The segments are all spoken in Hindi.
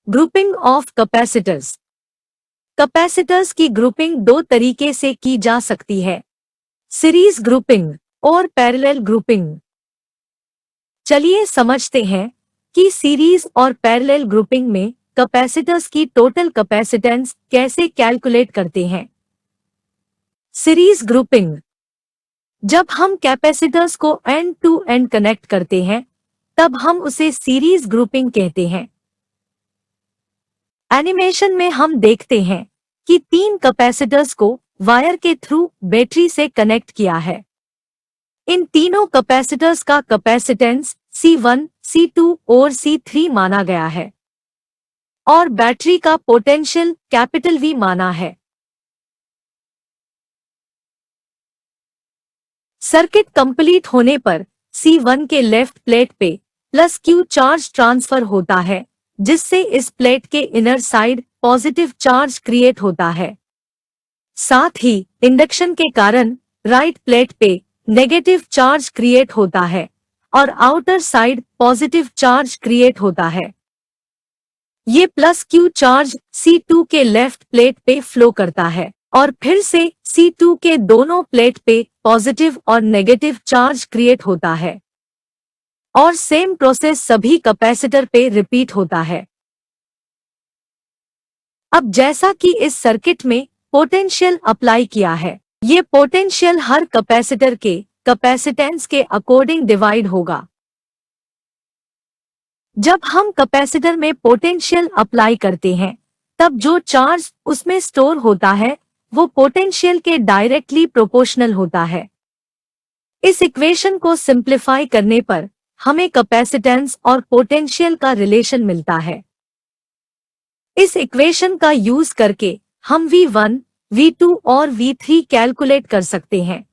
Grouping of capacitors. कैपेसिटर्स की ग्रुपिंग दो तरीके से की जा सकती है, सीरीज ग्रुपिंग और पैरेलल ग्रुपिंग। चलिए समझते हैं कि सीरीज और पैरेलल ग्रुपिंग में कैपेसिटर्स की टोटल कैपेसिटेंस कैसे कैलकुलेट करते हैं। Series grouping. जब हम कैपेसिटर्स को एंड टू एंड कनेक्ट करते हैं तब हम उसे सीरीज ग्रुपिंग कहते हैं। एनिमेशन में हम देखते हैं कि तीन कैपेसिटर्स को वायर के थ्रू बैटरी से कनेक्ट किया है। इन तीनों कैपेसिटर्स का कैपेसिटेंस C1, C2 और C3 माना गया है और बैटरी का पोटेंशियल कैपिटल V माना है। सर्किट कंप्लीट होने पर C1 के लेफ्ट प्लेट पे प्लस Q चार्ज ट्रांसफर होता है, जिससे इस प्लेट के inner side positive charge create होता है। साथ ही इंडक्शन के कारण राइट प्लेट पे नेगेटिव चार्ज क्रिएट होता है और outer side positive charge create होता है। ये प्लस Q चार्ज C2 के लेफ्ट प्लेट पे फ्लो करता है और फिर से C2 के दोनों प्लेट पे पॉजिटिव और नेगेटिव चार्ज क्रिएट होता है और सेम प्रोसेस सभी कैपेसिटर पे रिपीट होता है। अब जैसा कि इस सर्किट में पोटेंशियल अप्लाई किया है, ये पोटेंशियल हर कैपेसिटर के कैपेसिटेंस के अकॉर्डिंग डिवाइड होगा। जब हम कैपेसिटर में पोटेंशियल अप्लाई करते हैं तब जो चार्ज उसमें स्टोर होता है वो पोटेंशियल के डायरेक्टली प्रोपोर्शनल होता है। इस इक्वेशन को सिंप्लीफाई करने पर हमें कैपेसिटेंस और पोटेंशियल का रिलेशन मिलता है। इस इक्वेशन का यूज करके हम V1, V2 और V3 कैलकुलेट कर सकते हैं।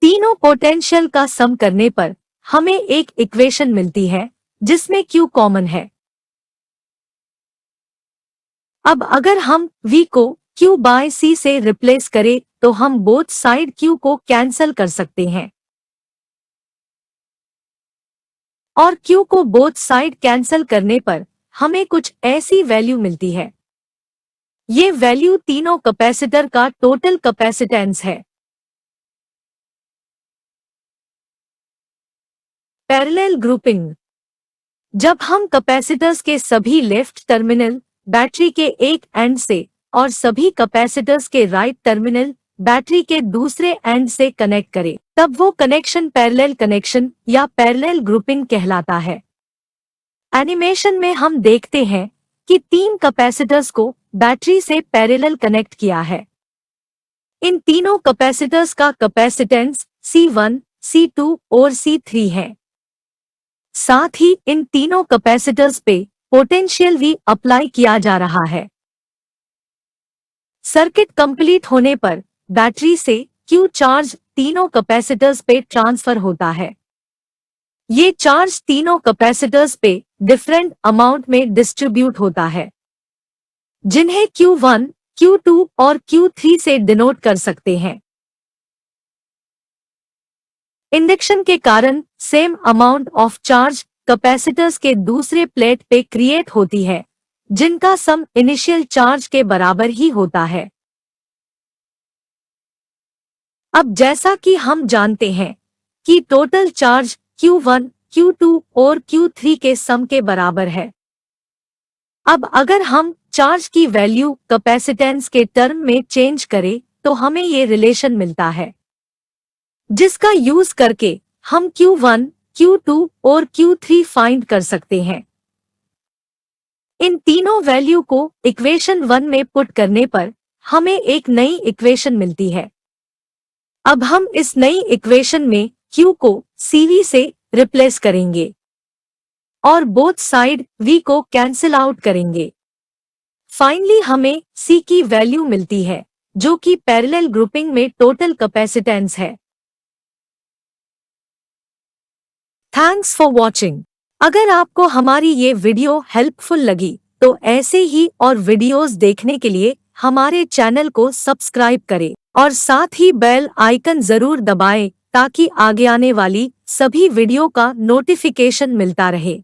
तीनों पोटेंशियल का सम करने पर हमें एक इक्वेशन मिलती है जिसमें Q कॉमन है। अब अगर हम V को Q बाय C से रिप्लेस करें तो हम बोथ साइड Q को कैंसल कर सकते हैं और Q को बोथ साइड कैंसल करने पर हमें कुछ ऐसी वैल्यू मिलती है। ये वैल्यू तीनों कैपेसिटर का टोटल कैपेसिटेंस है। Parallel grouping. जब हम कैपेसिटर्स के सभी लेफ्ट टर्मिनल बैटरी के एक एंड से और सभी कैपेसिटर्स के राइट टर्मिनल बैटरी के दूसरे एंड से कनेक्ट करें तब वो कनेक्शन पैरेलल कनेक्शन या पैरेलल ग्रुपिंग कहलाता है। एनिमेशन में हम देखते हैं कि तीन कैपेसिटर्स को बैटरी से पैरेलल कनेक्ट किया है। इन तीनों कैपेसिटर्स का कैपेसिटेंस C1, C2 और C3 है। साथ ही इन तीनों कैपेसिटर्स पे पोटेंशियल V अप्लाई किया जा रहा है। सर्किट कंप्लीट होने पर बैटरी से Q चार्ज तीनों कैपेसिटर्स पे ट्रांसफर होता है। ये चार्ज तीनों कैपेसिटर्स पे डिफरेंट अमाउंट में डिस्ट्रीब्यूट होता है, जिन्हें Q1, Q2 और Q3 से डिनोट कर सकते हैं। इंडक्शन के कारण same amount of charge capacitors के दूसरे प्लेट पे क्रिएट होती है, जिनका सम इनिशियल चार्ज के बराबर ही होता है। अब जैसा कि हम जानते हैं कि टोटल चार्ज Q1, Q2 और Q3 के सम के बराबर है। अब अगर हम चार्ज की वैल्यू कैपेसिटेंस के टर्म में चेंज करें तो हमें ये रिलेशन मिलता है, जिसका यूज करके हम Q1, Q2 और Q3 फाइंड कर सकते हैं। इन तीनों वैल्यू को इक्वेशन 1 में पुट करने पर हमें एक नई इक्वेशन मिलती है। अब हम इस नई इक्वेशन में Q को CV से रिप्लेस करेंगे और बोथ साइड V को कैंसिल आउट करेंगे। फाइनली हमें C की वैल्यू मिलती है, जो कि पैरेलल ग्रुपिंग में टोटल कैपेसिटेंस है। Thanks for watching. अगर आपको हमारी ये वीडियो हेल्पफुल लगी तो ऐसे ही और वीडियोस देखने के लिए हमारे चैनल को सब्सक्राइब करें और साथ ही बेल आइकन जरूर दबाएं ताकि आगे आने वाली सभी वीडियो का नोटिफिकेशन मिलता रहे।